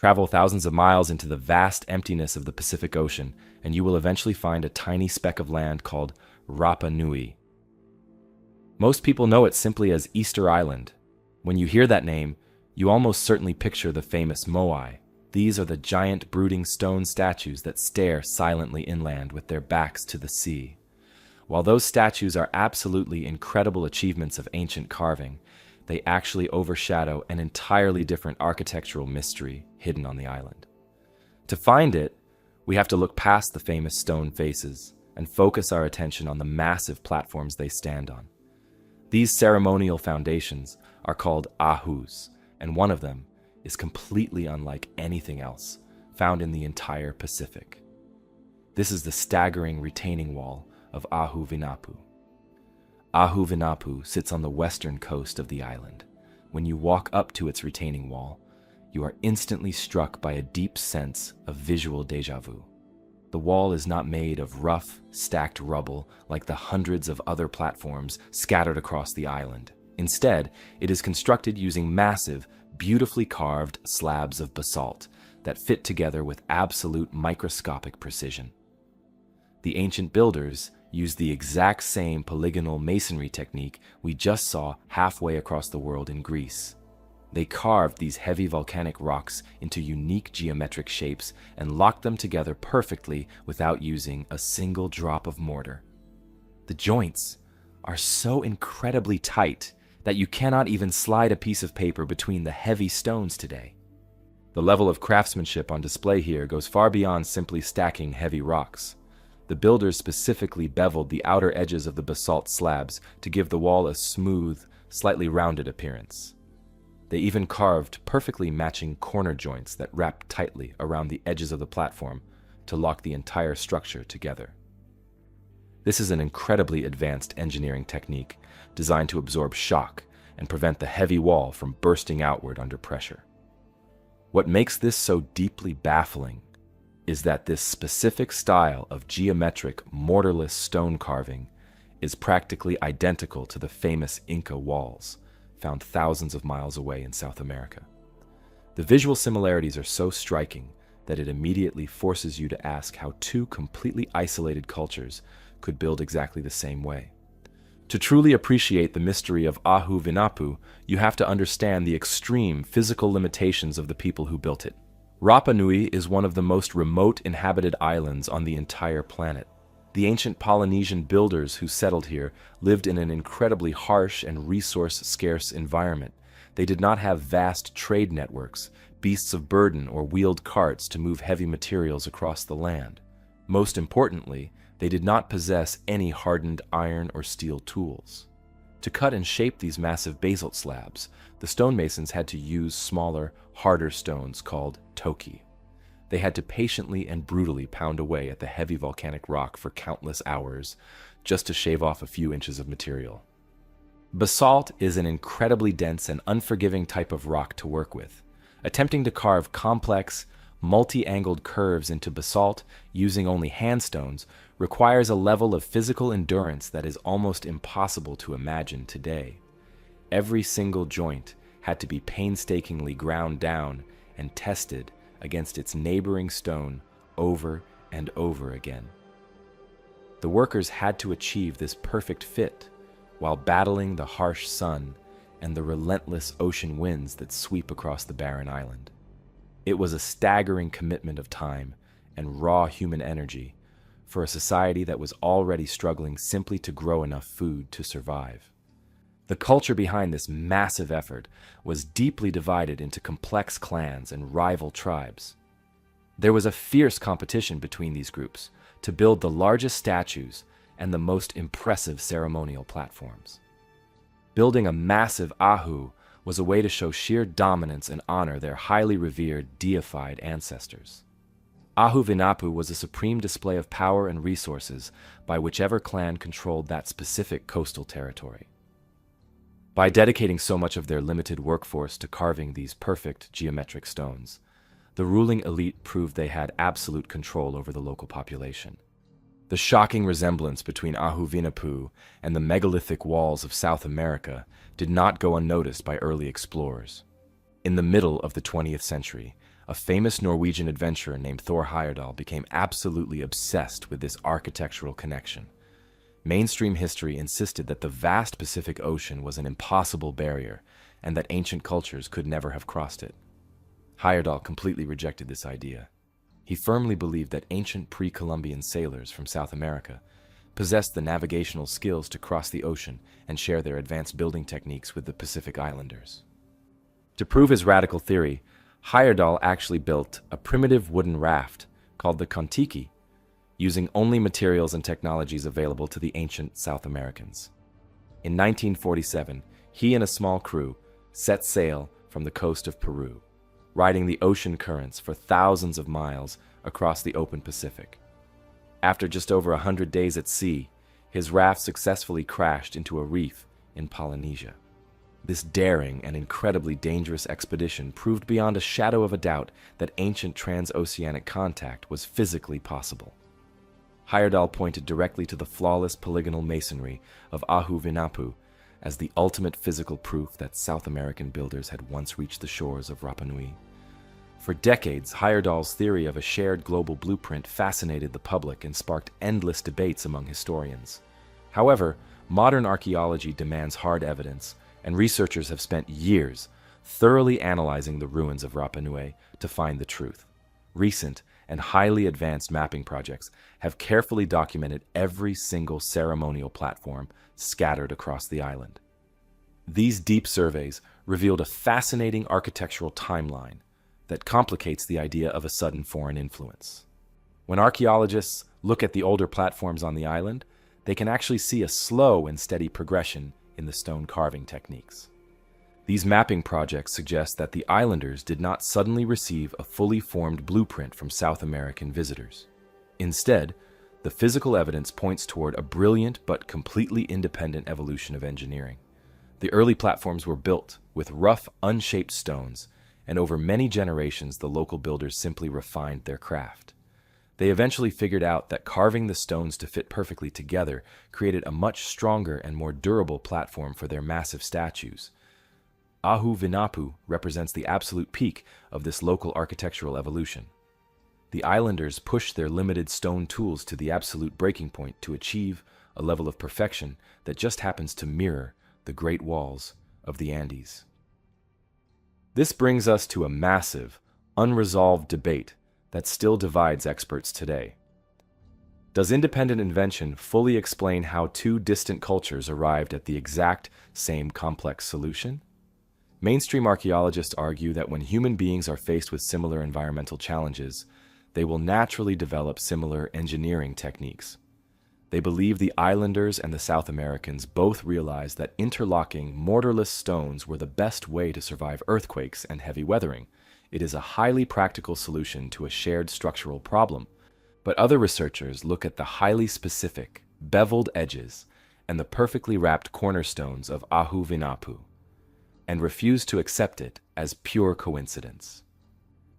Travel thousands of miles into the vast emptiness of the Pacific Ocean, and you will eventually find a tiny speck of land called Rapa Nui. Most people know it simply as Easter Island. When you hear that name, you almost certainly picture the famous moai. These are the giant brooding stone statues that stare silently inland with their backs to the sea. While those statues are absolutely incredible achievements of ancient carving, they actually overshadow an entirely different architectural mystery hidden on the island. To find it, we have to look past the famous stone faces and focus our attention on the massive platforms they stand on. These ceremonial foundations are called ahus, and one of them is completely unlike anything else found in the entire Pacific. This is the staggering retaining wall of Ahu Vinapu. Ahu Vinapu sits on the western coast of the island. When you walk up to its retaining wall, you are instantly struck by a deep sense of visual déjà vu. The wall is not made of rough, stacked rubble like the hundreds of other platforms scattered across the island. Instead, it is constructed using massive, beautifully carved slabs of basalt that fit together with absolute microscopic precision. The ancient builders used the exact same polygonal masonry technique we just saw halfway across the world in Greece. They carved these heavy volcanic rocks into unique geometric shapes and locked them together perfectly without using a single drop of mortar. The joints are so incredibly tight that you cannot even slide a piece of paper between the heavy stones today. The level of craftsmanship on display here goes far beyond simply stacking heavy rocks. The builders specifically beveled the outer edges of the basalt slabs to give the wall a smooth, slightly rounded appearance. They even carved perfectly matching corner joints that wrapped tightly around the edges of the platform to lock the entire structure together. This is an incredibly advanced engineering technique designed to absorb shock and prevent the heavy wall from bursting outward under pressure. What makes this so deeply baffling is that this specific style of geometric, mortarless stone carving is practically identical to the famous Inca walls, found thousands of miles away in South America. The visual similarities are so striking that it immediately forces you to ask how two completely isolated cultures could build exactly the same way. To truly appreciate the mystery of Ahu Vinapu, you have to understand the extreme physical limitations of the people who built it. Rapa Nui is one of the most remote inhabited islands on the entire planet. The ancient Polynesian builders who settled here lived in an incredibly harsh and resource-scarce environment. They did not have vast trade networks, beasts of burden, or wheeled carts to move heavy materials across the land. Most importantly, they did not possess any hardened iron or steel tools. To cut and shape these massive basalt slabs, the stonemasons had to use smaller, harder stones called toki. They had to patiently and brutally pound away at the heavy volcanic rock for countless hours just to shave off a few inches of material. Basalt is an incredibly dense and unforgiving type of rock to work with. Attempting to carve complex, multi-angled curves into basalt using only handstones requires a level of physical endurance that is almost impossible to imagine today. Every single joint had to be painstakingly ground down and tested against its neighboring stone over and over again. The workers had to achieve this perfect fit while battling the harsh sun and the relentless ocean winds that sweep across the barren island. It was a staggering commitment of time and raw human energy for a society that was already struggling simply to grow enough food to survive. The culture behind this massive effort was deeply divided into complex clans and rival tribes. There was a fierce competition between these groups to build the largest statues and the most impressive ceremonial platforms. Building a massive ahu was a way to show sheer dominance and honor their highly revered, deified ancestors. Ahu Vinapu was a supreme display of power and resources by whichever clan controlled that specific coastal territory. By dedicating so much of their limited workforce to carving these perfect geometric stones, the ruling elite proved they had absolute control over the local population. The shocking resemblance between Ahu Vinapu and the megalithic walls of South America did not go unnoticed by early explorers. In the middle of the 20th century, a famous Norwegian adventurer named Thor Heyerdahl became absolutely obsessed with this architectural connection. Mainstream history insisted that the vast Pacific Ocean was an impossible barrier and that ancient cultures could never have crossed it. Heyerdahl completely rejected this idea. He firmly believed that ancient pre-Columbian sailors from South America possessed the navigational skills to cross the ocean and share their advanced building techniques with the Pacific Islanders. To prove his radical theory, Heyerdahl actually built a primitive wooden raft called the Kontiki, using only materials and technologies available to the ancient South Americans. In 1947, he and a small crew set sail from the coast of Peru, riding the ocean currents for thousands of miles across the open Pacific. After just over 100 days at sea, his raft successfully crashed into a reef in Polynesia. This daring and incredibly dangerous expedition proved beyond a shadow of a doubt that ancient transoceanic contact was physically possible. Heyerdahl pointed directly to the flawless polygonal masonry of Ahu-Vinapu as the ultimate physical proof that South American builders had once reached the shores of Rapa Nui. For decades, Heyerdahl's theory of a shared global blueprint fascinated the public and sparked endless debates among historians. However, modern archaeology demands hard evidence, and researchers have spent years thoroughly analyzing the ruins of Rapa Nui to find the truth. Recent and highly advanced mapping projects have carefully documented every single ceremonial platform scattered across the island. These deep surveys revealed a fascinating architectural timeline that complicates the idea of a sudden foreign influence. When archaeologists look at the older platforms on the island, they can actually see a slow and steady progression in the stone carving techniques. These mapping projects suggest that the islanders did not suddenly receive a fully formed blueprint from South American visitors. Instead, the physical evidence points toward a brilliant but completely independent evolution of engineering. The early platforms were built with rough, unshaped stones, and over many generations the local builders simply refined their craft. They eventually figured out that carving the stones to fit perfectly together created a much stronger and more durable platform for their massive statues. Ahu-Vinapu represents the absolute peak of this local architectural evolution. The islanders pushed their limited stone tools to the absolute breaking point to achieve a level of perfection that just happens to mirror the Great Walls of the Andes. This brings us to a massive, unresolved debate that still divides experts today. Does independent invention fully explain how two distant cultures arrived at the exact same complex solution? Mainstream archaeologists argue that when human beings are faced with similar environmental challenges, they will naturally develop similar engineering techniques. They believe the islanders and the South Americans both realized that interlocking mortarless stones were the best way to survive earthquakes and heavy weathering. It is a highly practical solution to a shared structural problem. But other researchers look at the highly specific, beveled edges and the perfectly wrapped cornerstones of Ahu-Vinapu and refuse to accept it as pure coincidence.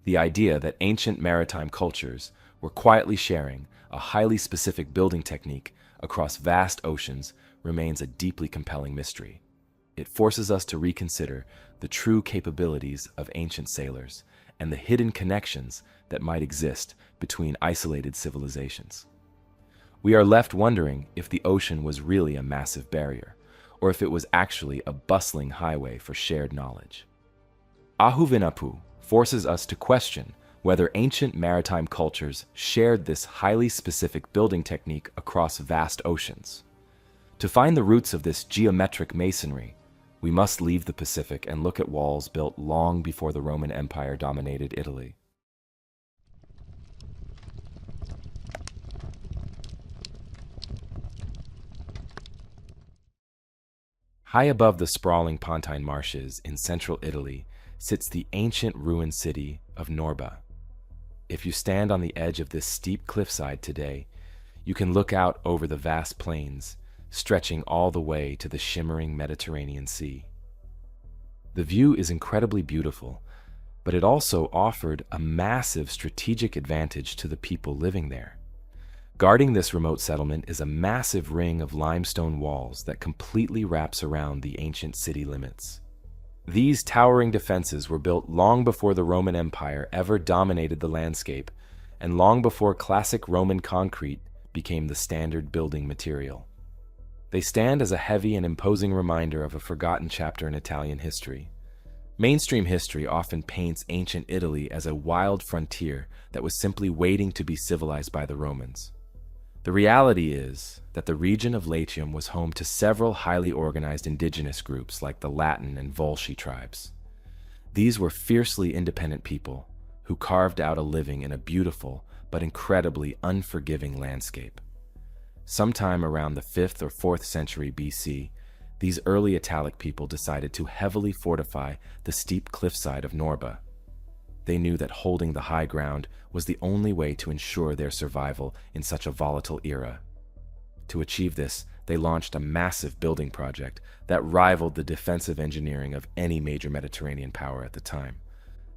The idea that ancient maritime cultures were quietly sharing a highly specific building technique across vast oceans remains a deeply compelling mystery. It forces us to reconsider the true capabilities of ancient sailors and the hidden connections that might exist between isolated civilizations. We are left wondering if the ocean was really a massive barrier, or if it was actually a bustling highway for shared knowledge. Ahu-Vinapu forces us to question whether ancient maritime cultures shared this highly specific building technique across vast oceans. To find the roots of this geometric masonry, we must leave the Pacific and look at walls built long before the Roman Empire dominated Italy. High above the sprawling Pontine marshes in central Italy sits the ancient ruined city of Norba. If you stand on the edge of this steep cliffside today, you can look out over the vast plains, stretching all the way to the shimmering Mediterranean Sea. The view is incredibly beautiful, but it also offered a massive strategic advantage to the people living there. Guarding this remote settlement is a massive ring of limestone walls that completely wraps around the ancient city limits. These towering defenses were built long before the Roman Empire ever dominated the landscape, and long before classic Roman concrete became the standard building material. They stand as a heavy and imposing reminder of a forgotten chapter in Italian history. Mainstream history often paints ancient Italy as a wild frontier that was simply waiting to be civilized by the Romans. The reality is that the region of Latium was home to several highly organized indigenous groups like the Latin and Volsci tribes. These were fiercely independent people who carved out a living in a beautiful but incredibly unforgiving landscape. Sometime around the 5th or 4th century BC, these early Italic people decided to heavily fortify the steep cliffside of Norba. They knew that holding the high ground was the only way to ensure their survival in such a volatile era. To achieve this, they launched a massive building project that rivaled the defensive engineering of any major Mediterranean power at the time.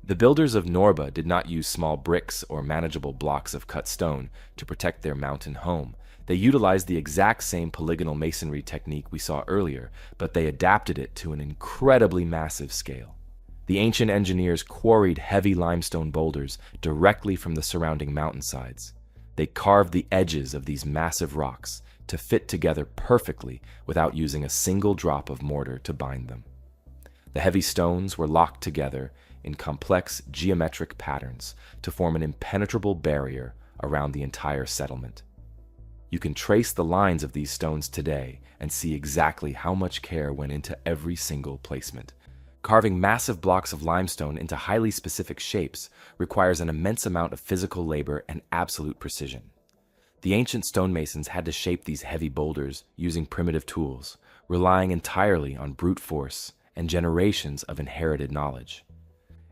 The builders of Norba did not use small bricks or manageable blocks of cut stone to protect their mountain home. They utilized the exact same polygonal masonry technique we saw earlier, but they adapted it to an incredibly massive scale. The ancient engineers quarried heavy limestone boulders directly from the surrounding mountainsides. They carved the edges of these massive rocks to fit together perfectly without using a single drop of mortar to bind them. The heavy stones were locked together in complex geometric patterns to form an impenetrable barrier around the entire settlement. You can trace the lines of these stones today and see exactly how much care went into every single placement. Carving massive blocks of limestone into highly specific shapes requires an immense amount of physical labor and absolute precision. The ancient stonemasons had to shape these heavy boulders using primitive tools, relying entirely on brute force and generations of inherited knowledge.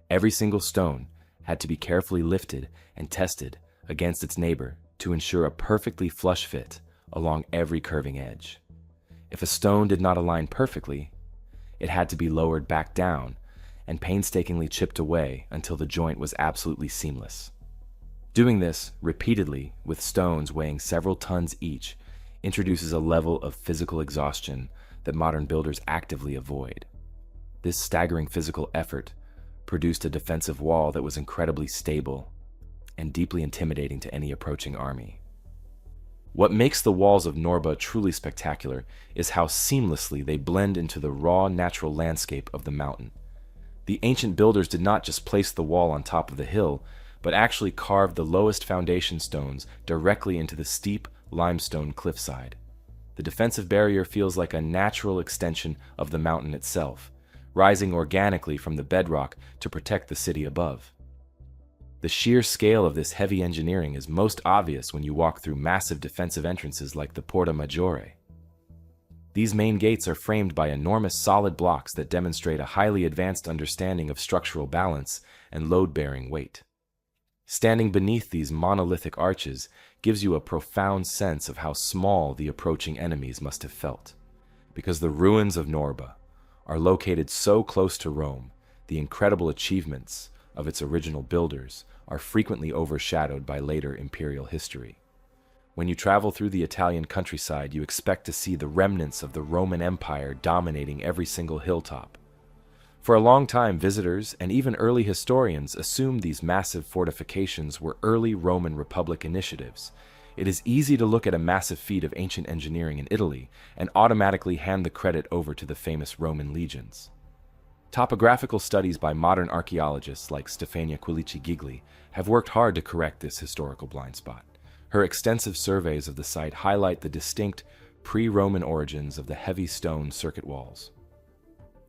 Every single stone had to be carefully lifted and tested against its neighbor to ensure a perfectly flush fit along every curving edge. If a stone did not align perfectly, it had to be lowered back down and painstakingly chipped away until the joint was absolutely seamless. Doing this repeatedly with stones weighing several tons each introduces a level of physical exhaustion that modern builders actively avoid. This staggering physical effort produced a defensive wall that was incredibly stable and deeply intimidating to any approaching army. What makes the walls of Norba truly spectacular is how seamlessly they blend into the raw natural landscape of the mountain. The ancient builders did not just place the wall on top of the hill, but actually carved the lowest foundation stones directly into the steep limestone cliffside. The defensive barrier feels like a natural extension of the mountain itself, rising organically from the bedrock to protect the city above. The sheer scale of this heavy engineering is most obvious when you walk through massive defensive entrances like the Porta Maggiore. These main gates are framed by enormous solid blocks that demonstrate a highly advanced understanding of structural balance and load-bearing weight. Standing beneath these monolithic arches gives you a profound sense of how small the approaching enemies must have felt. Because the ruins of Norba are located so close to Rome, the incredible achievements of its original builders are frequently overshadowed by later imperial history. When you travel through the Italian countryside, you expect to see the remnants of the Roman Empire dominating every single hilltop. For a long time, visitors and even early historians assumed these massive fortifications were early Roman Republic initiatives. It is easy to look at a massive feat of ancient engineering in Italy and automatically hand the credit over to the famous Roman legions. Topographical studies by modern archaeologists like Stefania Quilici Gigli have worked hard to correct this historical blind spot. Her extensive surveys of the site highlight the distinct pre-Roman origins of the heavy stone circuit walls.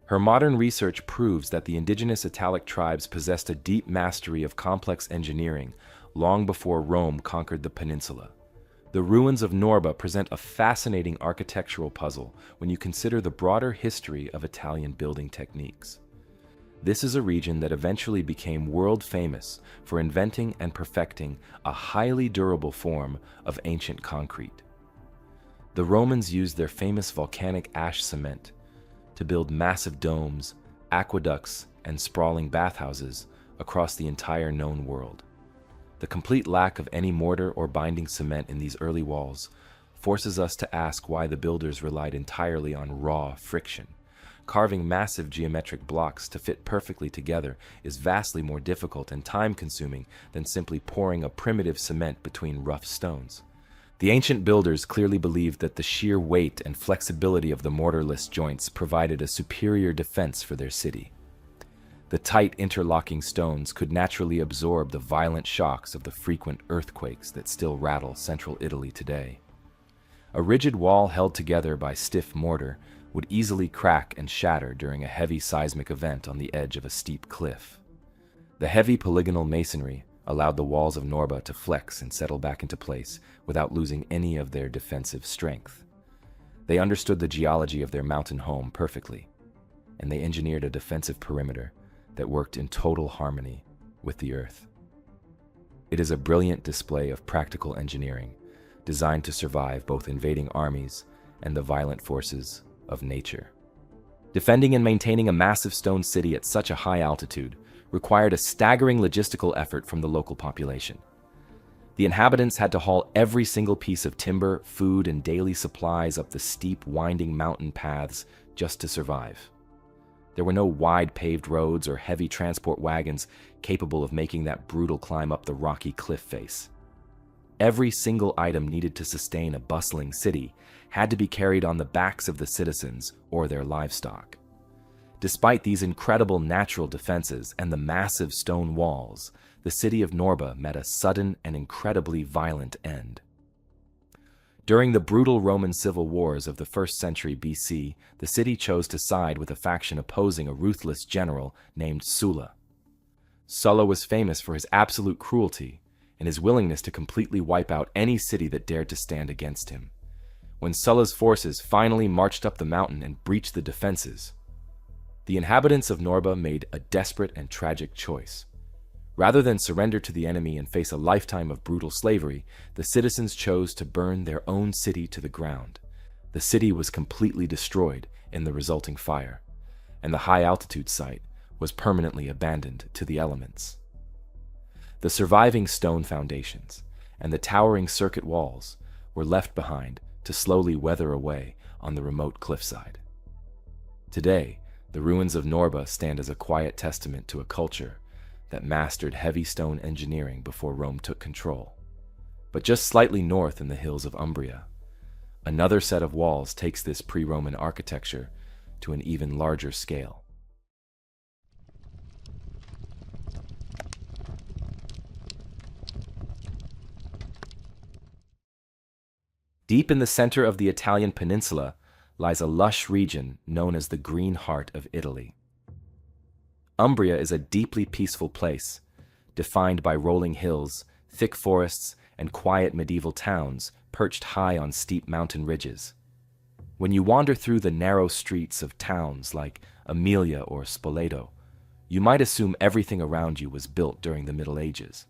Her modern research proves that the indigenous Italic tribes possessed a deep mastery of complex engineering long before Rome conquered the peninsula. The ruins of Norba present a fascinating architectural puzzle when you consider the broader history of Italian building techniques. This is a region that eventually became world famous for inventing and perfecting a highly durable form of ancient concrete. The Romans used their famous volcanic ash cement to build massive domes, aqueducts, and sprawling bathhouses across the entire known world. The complete lack of any mortar or binding cement in these early walls forces us to ask why the builders relied entirely on raw friction. Carving massive geometric blocks to fit perfectly together is vastly more difficult and time-consuming than simply pouring a primitive cement between rough stones. The ancient builders clearly believed that the sheer weight and flexibility of the mortarless joints provided a superior defense for their city. The tight interlocking stones could naturally absorb the violent shocks of the frequent earthquakes that still rattle central Italy today. A rigid wall held together by stiff mortar would easily crack and shatter during a heavy seismic event on the edge of a steep cliff. The heavy polygonal masonry allowed the walls of Norba to flex and settle back into place without losing any of their defensive strength. They understood the geology of their mountain home perfectly, and they engineered a defensive perimeter that worked in total harmony with the earth. It is a brilliant display of practical engineering, designed to survive both invading armies and the violent forces of nature. Defending and maintaining a massive stone city at such a high altitude required a staggering logistical effort from the local population. The inhabitants had to haul every single piece of timber, food, and daily supplies up the steep, winding mountain paths just to survive. There were no wide paved roads or heavy transport wagons capable of making that brutal climb up the rocky cliff face. Every single item needed to sustain a bustling city had to be carried on the backs of the citizens or their livestock. Despite these incredible natural defenses and the massive stone walls, the city of Norba met a sudden and incredibly violent end. During the brutal Roman civil wars of the 1st century BC, the city chose to side with a faction opposing a ruthless general named Sulla. Sulla was famous for his absolute cruelty and his willingness to completely wipe out any city that dared to stand against him. When Sulla's forces finally marched up the mountain and breached the defenses, the inhabitants of Norba made a desperate and tragic choice. Rather than surrender to the enemy and face a lifetime of brutal slavery, the citizens chose to burn their own city to the ground. The city was completely destroyed in the resulting fire, and the high-altitude site was permanently abandoned to the elements. The surviving stone foundations and the towering circuit walls were left behind to slowly weather away on the remote cliffside. Today, the ruins of Norba stand as a quiet testament to a culture that mastered heavy stone engineering before Rome took control. But just slightly north in the hills of Umbria, another set of walls takes this pre-Roman architecture to an even larger scale. Deep in the center of the Italian peninsula lies a lush region known as the Green Heart of Italy. Umbria is a deeply peaceful place, defined by rolling hills, thick forests, and quiet medieval towns perched high on steep mountain ridges. When you wander through the narrow streets of towns like Aemilia or Spoleto, you might assume everything around you was built during the Middle Ages.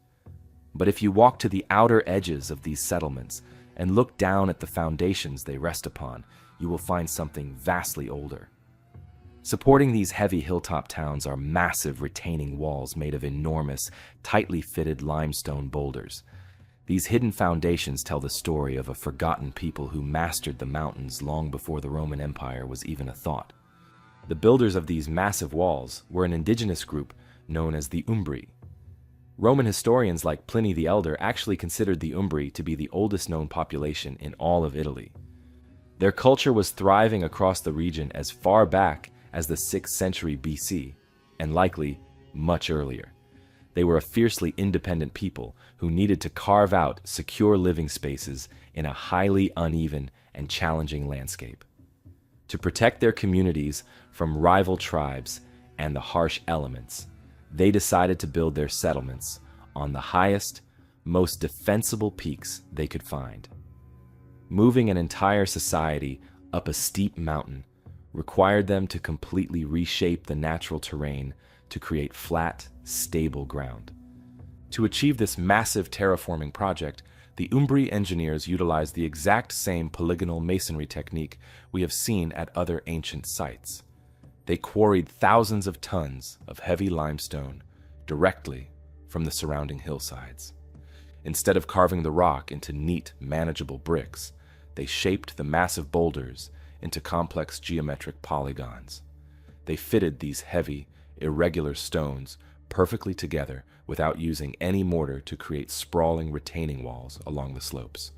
But if you walk to the outer edges of these settlements and look down at the foundations they rest upon, you will find something vastly older. Supporting these heavy hilltop towns are massive retaining walls made of enormous, tightly fitted limestone boulders. These hidden foundations tell the story of a forgotten people who mastered the mountains long before the Roman Empire was even a thought. The builders of these massive walls were an indigenous group known as the Umbri. Roman historians like Pliny the Elder actually considered the Umbri to be the oldest known population in all of Italy. Their culture was thriving across the region as far back as the 6th century BC, and likely much earlier. They were a fiercely independent people who needed to carve out secure living spaces in a highly uneven and challenging landscape. To protect their communities from rival tribes and the harsh elements, they decided to build their settlements on the highest, most defensible peaks they could find. Moving an entire society up a steep mountain required them to completely reshape the natural terrain to create flat, stable ground. To achieve this massive terraforming project, the Umbri engineers utilized the exact same polygonal masonry technique we have seen at other ancient sites. They quarried thousands of tons of heavy limestone directly from the surrounding hillsides. Instead of carving the rock into neat, manageable bricks, they shaped the massive boulders into complex geometric polygons. They fitted these heavy, irregular stones perfectly together without using any mortar to create sprawling retaining walls along the slopes.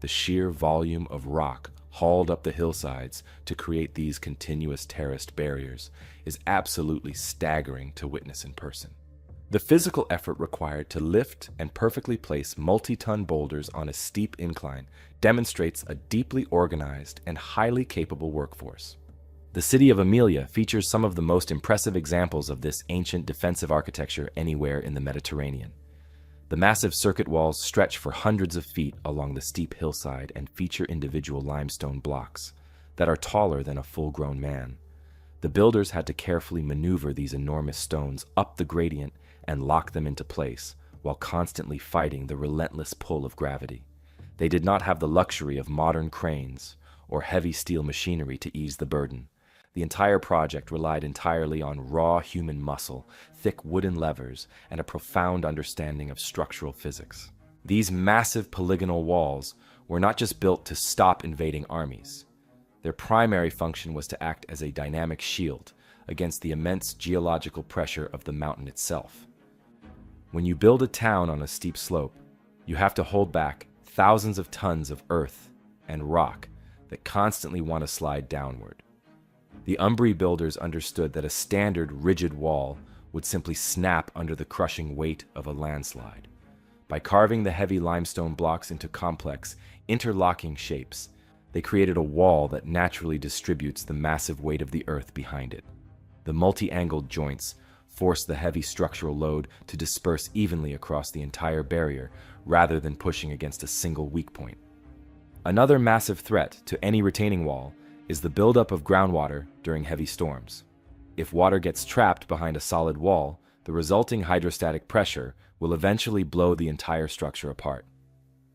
The sheer volume of rock hauled up the hillsides to create these continuous terraced barriers is absolutely staggering to witness in person. The physical effort required to lift and perfectly place multi-ton boulders on a steep incline demonstrates a deeply organized and highly capable workforce. The city of Amelia features some of the most impressive examples of this ancient defensive architecture anywhere in the Mediterranean. The massive circuit walls stretch for hundreds of feet along the steep hillside and feature individual limestone blocks that are taller than a full-grown man. The builders had to carefully maneuver these enormous stones up the gradient and lock them into place while constantly fighting the relentless pull of gravity. They did not have the luxury of modern cranes or heavy steel machinery to ease the burden. The entire project relied entirely on raw human muscle, thick wooden levers, and a profound understanding of structural physics. These massive polygonal walls were not just built to stop invading armies. Their primary function was to act as a dynamic shield against the immense geological pressure of the mountain itself. When you build a town on a steep slope, you have to hold back thousands of tons of earth and rock that constantly want to slide downward. The Umbri builders understood that a standard rigid wall would simply snap under the crushing weight of a landslide. By carving the heavy limestone blocks into complex, interlocking shapes, they created a wall that naturally distributes the massive weight of the earth behind it. The multi-angled joints force the heavy structural load to disperse evenly across the entire barrier rather than pushing against a single weak point. Another massive threat to any retaining wall is the buildup of groundwater during heavy storms. If water gets trapped behind a solid wall, the resulting hydrostatic pressure will eventually blow the entire structure apart.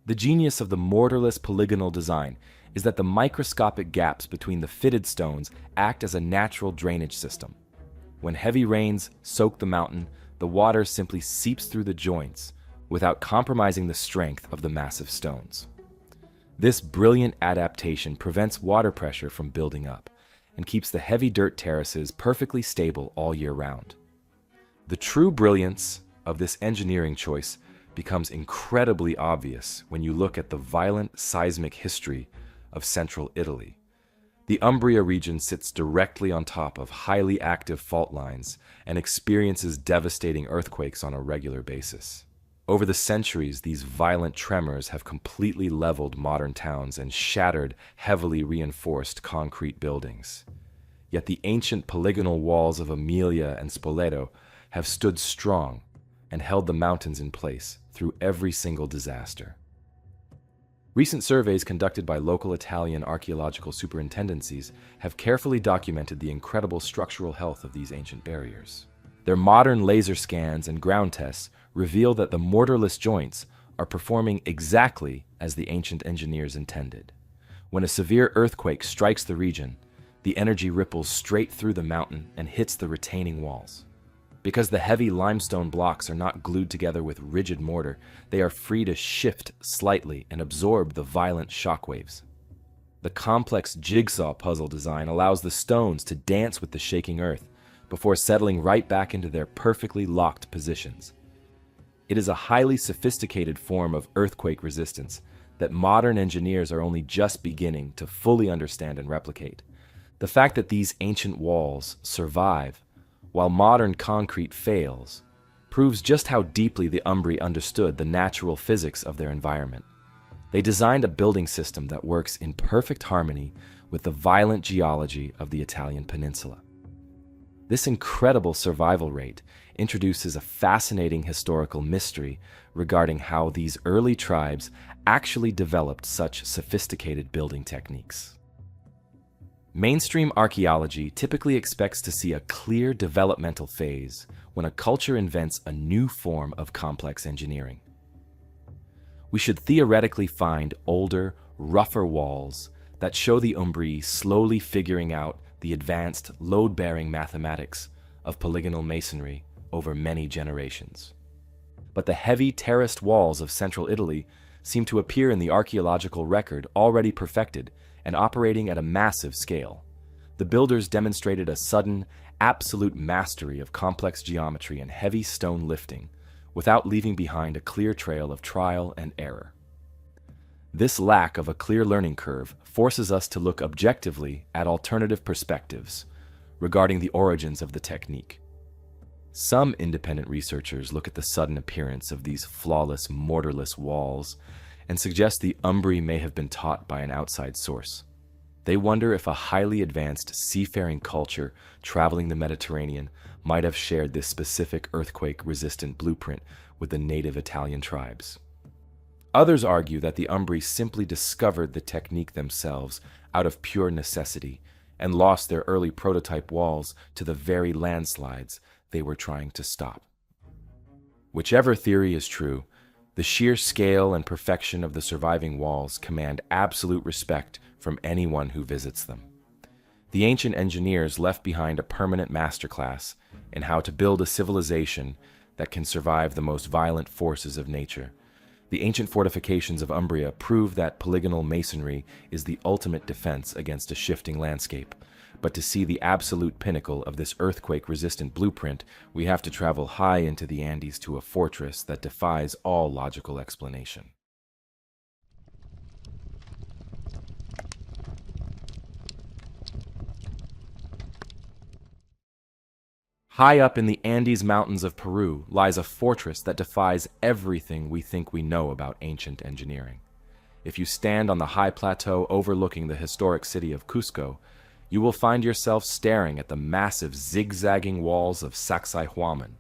The genius of the mortarless polygonal design is that the microscopic gaps between the fitted stones act as a natural drainage system. When heavy rains soak the mountain, the water simply seeps through the joints without compromising the strength of the massive stones. This brilliant adaptation prevents water pressure from building up and keeps the heavy dirt terraces perfectly stable all year round. The true brilliance of this engineering choice becomes incredibly obvious when you look at the violent seismic history of central Italy. The Umbria region sits directly on top of highly active fault lines and experiences devastating earthquakes on a regular basis. Over the centuries, these violent tremors have completely leveled modern towns and shattered heavily reinforced concrete buildings. Yet the ancient polygonal walls of Amelia and Spoleto have stood strong and held the mountains in place through every single disaster. Recent surveys conducted by local Italian archaeological superintendencies have carefully documented the incredible structural health of these ancient barriers. Their modern laser scans and ground tests reveal that the mortarless joints are performing exactly as the ancient engineers intended. When a severe earthquake strikes the region, the energy ripples straight through the mountain and hits the retaining walls. Because the heavy limestone blocks are not glued together with rigid mortar, they are free to shift slightly and absorb the violent shockwaves. The complex jigsaw puzzle design allows the stones to dance with the shaking earth before settling right back into their perfectly locked positions. It is a highly sophisticated form of earthquake resistance that modern engineers are only just beginning to fully understand and replicate. The fact that these ancient walls survive while modern concrete fails proves just how deeply the Umbri understood the natural physics of their environment. They designed a building system that works in perfect harmony with the violent geology of the Italian peninsula. This incredible survival rate introduces a fascinating historical mystery regarding how these early tribes actually developed such sophisticated building techniques. Mainstream archaeology typically expects to see a clear developmental phase when a culture invents a new form of complex engineering. We should theoretically find older, rougher walls that show the Umbri slowly figuring out the advanced, load-bearing mathematics of polygonal masonry over many generations. But the heavy terraced walls of central Italy seem to appear in the archaeological record already perfected and operating at a massive scale. The The builders demonstrated a sudden, absolute mastery of complex geometry and heavy stone lifting, without leaving behind a clear trail of trial and error. This lack of a clear learning curve forces us to look objectively at alternative perspectives regarding the origins of the technique. Some independent researchers look at the sudden appearance of these flawless, mortarless walls and suggest the Umbri may have been taught by an outside source. They wonder if a highly advanced seafaring culture traveling the Mediterranean might have shared this specific earthquake-resistant blueprint with the native Italian tribes. Others argue that the Umbri simply discovered the technique themselves out of pure necessity and lost their early prototype walls to the very landslides they were trying to stop. Whichever theory is true, the sheer scale and perfection of the surviving walls command absolute respect from anyone who visits them. The ancient engineers left behind a permanent masterclass in how to build a civilization that can survive the most violent forces of nature. The ancient fortifications of Umbria prove that polygonal masonry is the ultimate defense against a shifting landscape. But to see the absolute pinnacle of this earthquake-resistant blueprint, we have to travel high into the Andes to a fortress that defies all logical explanation. High up in the Andes Mountains of Peru lies a fortress that defies everything we think we know about ancient engineering. If you stand on the high plateau overlooking the historic city of Cusco, you will find yourself staring at the massive zigzagging walls of Sacsayhuaman.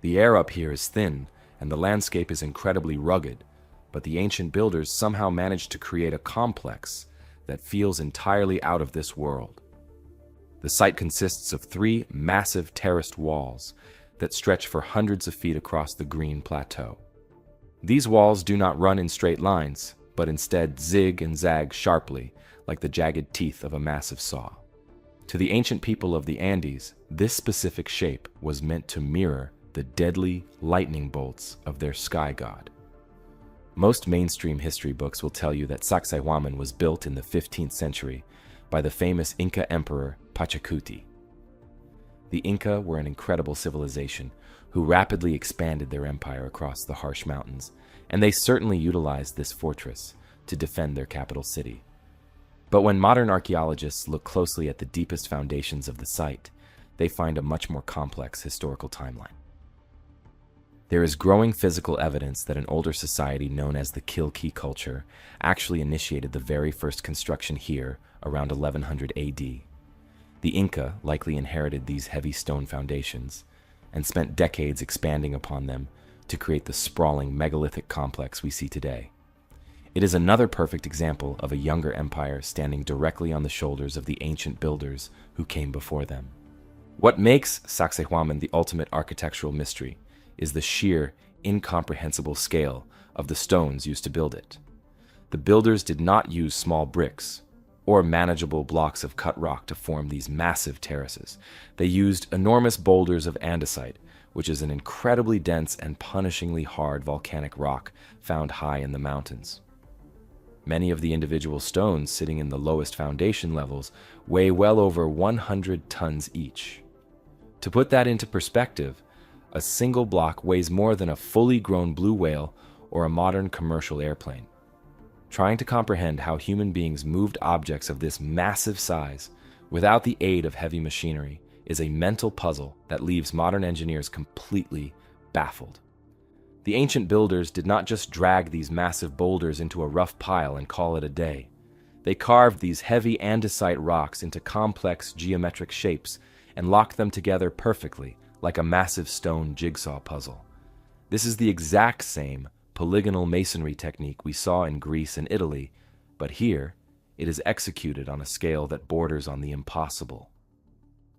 The air up here is thin, and the landscape is incredibly rugged, but the ancient builders somehow managed to create a complex that feels entirely out of this world. The site consists of 3 massive terraced walls that stretch for hundreds of feet across the green plateau. These walls do not run in straight lines, but instead zig and zag sharply, like the jagged teeth of a massive saw. To the ancient people of the Andes, this specific shape was meant to mirror the deadly lightning bolts of their sky god. Most mainstream history books will tell you that Sacsayhuaman was built in the 15th century by the famous Inca emperor Pachacuti. The Inca were an incredible civilization who rapidly expanded their empire across the harsh mountains, and they certainly utilized this fortress to defend their capital city. But when modern archaeologists look closely at the deepest foundations of the site, they find a much more complex historical timeline. There is growing physical evidence that an older society known as the Kilki culture actually initiated the very first construction here around 1100 AD. The Inca likely inherited these heavy stone foundations and spent decades expanding upon them to create the sprawling megalithic complex we see today. It is another perfect example of a younger empire standing directly on the shoulders of the ancient builders who came before them. What makes Sacsayhuaman the ultimate architectural mystery is the sheer, incomprehensible scale of the stones used to build it. The builders did not use small bricks or manageable blocks of cut rock to form these massive terraces. They used enormous boulders of andesite, which is an incredibly dense and punishingly hard volcanic rock found high in the mountains. Many of the individual stones sitting in the lowest foundation levels weigh well over 100 tons each. To put that into perspective, a single block weighs more than a fully grown blue whale or a modern commercial airplane. Trying to comprehend how human beings moved objects of this massive size without the aid of heavy machinery is a mental puzzle that leaves modern engineers completely baffled. The ancient builders did not just drag these massive boulders into a rough pile and call it a day. They carved these heavy andesite rocks into complex geometric shapes and locked them together perfectly, like a massive stone jigsaw puzzle. This is the exact same polygonal masonry technique we saw in Greece and Italy, but here it is executed on a scale that borders on the impossible.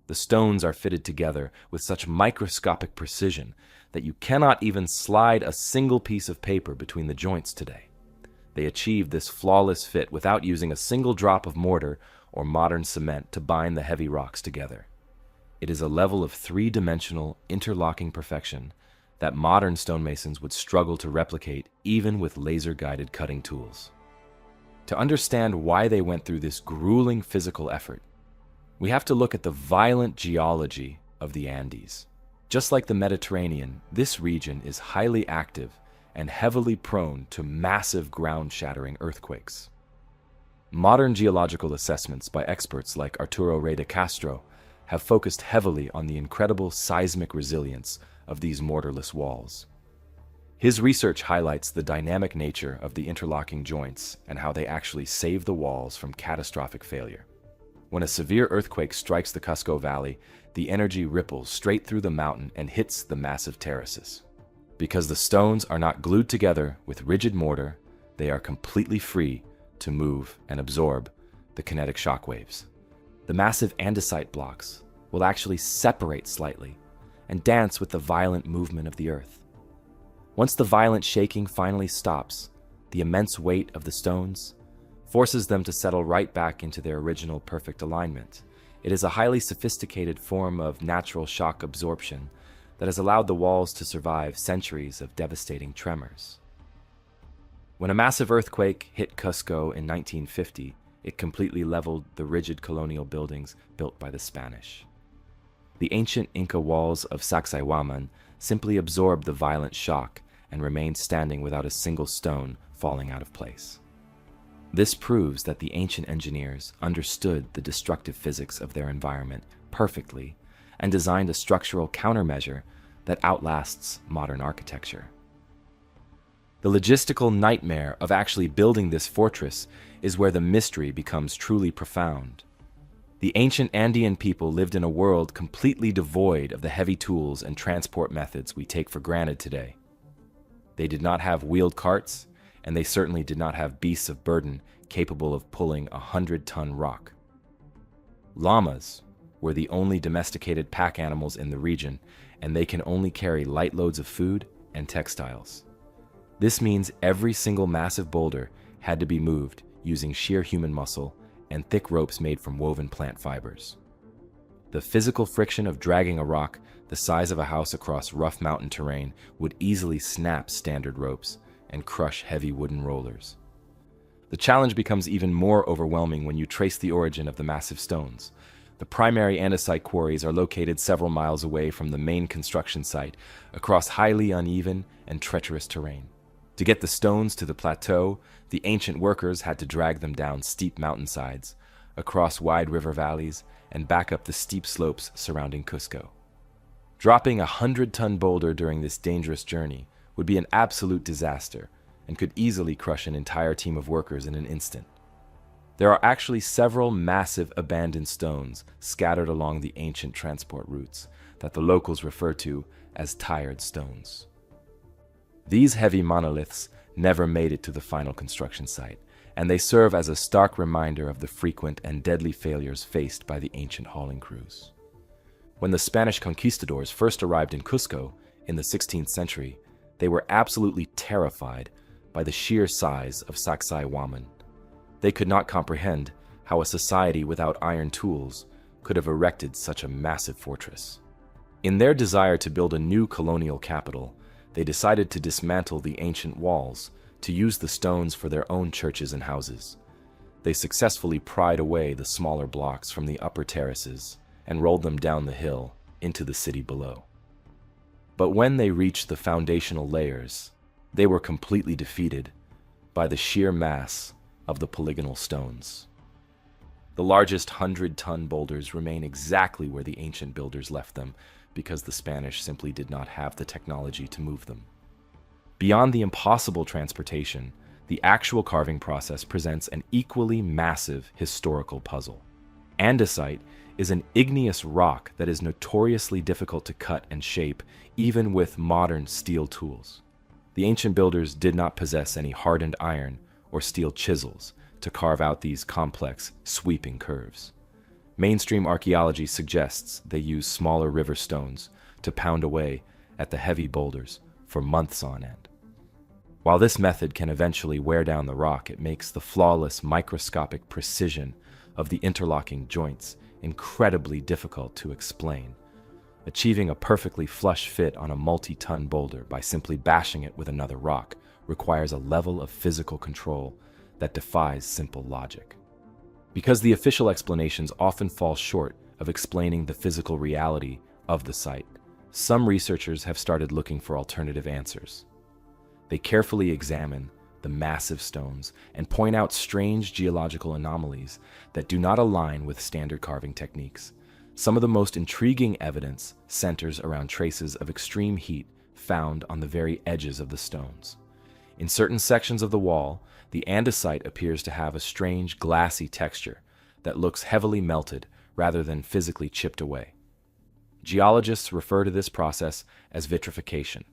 The stones are fitted together with such microscopic precision that you cannot even slide a single piece of paper between the joints today. They achieved this flawless fit without using a single drop of mortar or modern cement to bind the heavy rocks together. It is a level of three-dimensional, interlocking perfection that modern stonemasons would struggle to replicate even with laser-guided cutting tools. To understand why they went through this grueling physical effort, We have to look at the violent geology of the Andes. Just like the Mediterranean, this region is highly active and heavily prone to massive ground-shattering earthquakes. Modern geological assessments by experts like Arturo Rey de Castro have focused heavily on the incredible seismic resilience of these mortarless walls. His research highlights the dynamic nature of the interlocking joints and how they actually save the walls from catastrophic failure. When a severe earthquake strikes the Cusco Valley, the energy ripples straight through the mountain and hits the massive terraces. Because the stones are not glued together with rigid mortar, they are completely free to move and absorb the kinetic shockwaves. The massive andesite blocks will actually separate slightly and dance with the violent movement of the earth. Once the violent shaking finally stops, the immense weight of the stones forces them to settle right back into their original perfect alignment. It is a highly sophisticated form of natural shock absorption that has allowed the walls to survive centuries of devastating tremors. When a massive earthquake hit Cusco in 1950, it completely leveled the rigid colonial buildings built by the Spanish. The ancient Inca walls of Sacsayhuaman simply absorbed the violent shock and remained standing without a single stone falling out of place. This proves that the ancient engineers understood the destructive physics of their environment perfectly and designed a structural countermeasure that outlasts modern architecture. The logistical nightmare of actually building this fortress is where the mystery becomes truly profound. The ancient Andean people lived in a world completely devoid of the heavy tools and transport methods we take for granted today. They did not have wheeled carts, and they certainly did not have beasts of burden capable of pulling 100-ton rock. Llamas were the only domesticated pack animals in the region, and they can only carry light loads of food and textiles. This means every single massive boulder had to be moved using sheer human muscle and thick ropes made from woven plant fibers. The physical friction of dragging a rock the size of a house across rough mountain terrain would easily snap standard ropes and crush heavy wooden rollers. The challenge becomes even more overwhelming when you trace the origin of the massive stones. The primary andesite quarries are located several miles away from the main construction site, across highly uneven and treacherous terrain. To get the stones to the plateau, the ancient workers had to drag them down steep mountainsides, across wide river valleys, and back up the steep slopes surrounding Cusco. Dropping a 100-ton boulder during this dangerous journey would be an absolute disaster and could easily crush an entire team of workers in an instant. There are actually several massive abandoned stones scattered along the ancient transport routes that the locals refer to as tired stones. These heavy monoliths never made it to the final construction site, and they serve as a stark reminder of the frequent and deadly failures faced by the ancient hauling crews. When the Spanish conquistadors first arrived in Cusco in the 16th century, they were absolutely terrified by the sheer size of Sacsayhuaman. They could not comprehend how a society without iron tools could have erected such a massive fortress. In their desire to build a new colonial capital, they decided to dismantle the ancient walls to use the stones for their own churches and houses. They successfully pried away the smaller blocks from the upper terraces and rolled them down the hill into the city below. But when they reached the foundational layers, they were completely defeated by the sheer mass of the polygonal stones. The largest 100-ton boulders remain exactly where the ancient builders left them because the Spanish simply did not have the technology to move them. Beyond the impossible transportation, the actual carving process presents an equally massive historical puzzle. Andesite is an igneous rock that is notoriously difficult to cut and shape, even with modern steel tools. The ancient builders did not possess any hardened iron or steel chisels to carve out these complex, sweeping curves. Mainstream archaeology suggests they used smaller river stones to pound away at the heavy boulders for months on end. While this method can eventually wear down the rock, it makes the flawless microscopic precision of the interlocking joints incredibly difficult to explain. Achieving a perfectly flush fit on a multi-ton boulder by simply bashing it with another rock requires a level of physical control that defies simple logic. Because the official explanations often fall short of explaining the physical reality of the site, some researchers have started looking for alternative answers. They carefully examine the massive stones and point out strange geological anomalies that do not align with standard carving techniques. Some of the most intriguing evidence centers around traces of extreme heat found on the very edges of the stones. In certain sections of the wall, the andesite appears to have a strange glassy texture that looks heavily melted rather than physically chipped away. Geologists refer to this process as vitrification,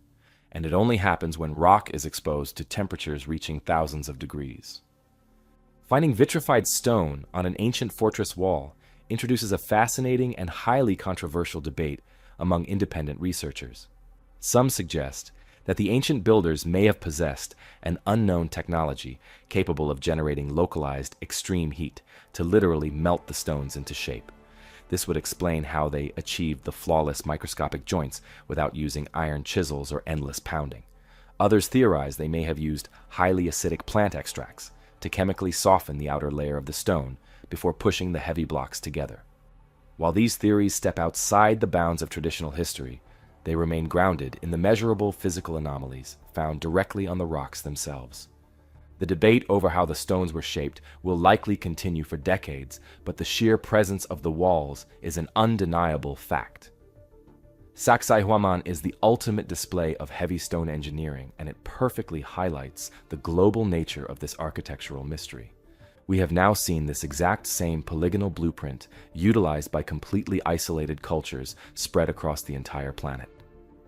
and it only happens when rock is exposed to temperatures reaching thousands of degrees. Finding vitrified stone on an ancient fortress wall introduces a fascinating and highly controversial debate among independent researchers. Some suggest that the ancient builders may have possessed an unknown technology capable of generating localized extreme heat to literally melt the stones into shape. This would explain how they achieved the flawless microscopic joints without using iron chisels or endless pounding. Others theorize they may have used highly acidic plant extracts to chemically soften the outer layer of the stone before pushing the heavy blocks together. While these theories step outside the bounds of traditional history, they remain grounded in the measurable physical anomalies found directly on the rocks themselves. The debate over how the stones were shaped will likely continue for decades, but the sheer presence of the walls is an undeniable fact. Sacsayhuaman is the ultimate display of heavy stone engineering, and it perfectly highlights the global nature of this architectural mystery. We have now seen this exact same polygonal blueprint utilized by completely isolated cultures spread across the entire planet.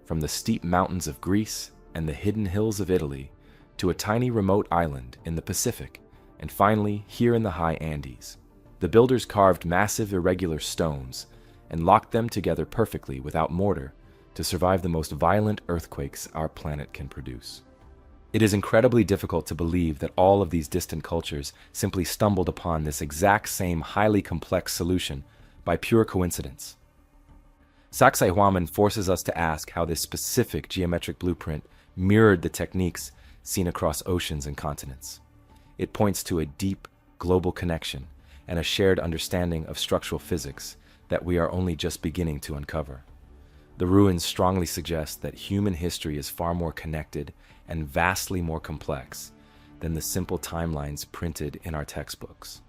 From the steep mountains of Greece and the hidden hills of Italy, to a tiny remote island in the Pacific, and finally here in the high Andes. The builders carved massive irregular stones and locked them together perfectly without mortar to survive the most violent earthquakes our planet can produce. It is incredibly difficult to believe that all of these distant cultures simply stumbled upon this exact same highly complex solution by pure coincidence. Sacsayhuaman forces us to ask how this specific geometric blueprint mirrored the techniques seen across oceans and continents. It points to a deep, global connection and a shared understanding of structural physics that we are only just beginning to uncover. The ruins strongly suggest that human history is far more connected and vastly more complex than the simple timelines printed in our textbooks.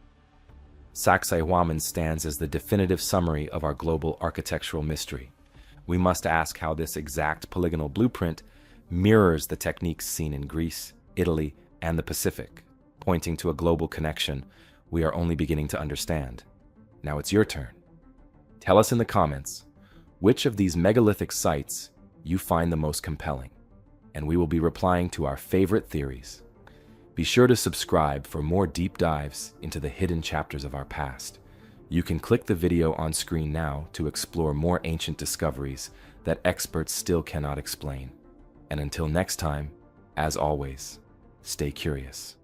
Sacsayhuaman stands as the definitive summary of our global architectural mystery. We must ask how this exact polygonal blueprint mirrors the techniques seen in Greece, Italy, and the Pacific, pointing to a global connection we are only beginning to understand. Now it's your turn. Tell us in the comments which of these megalithic sites you find the most compelling, and we will be replying to our favorite theories. Be sure to subscribe for more deep dives into the hidden chapters of our past. You can click the video on screen now to explore more ancient discoveries that experts still cannot explain. And until next time, as always, stay curious.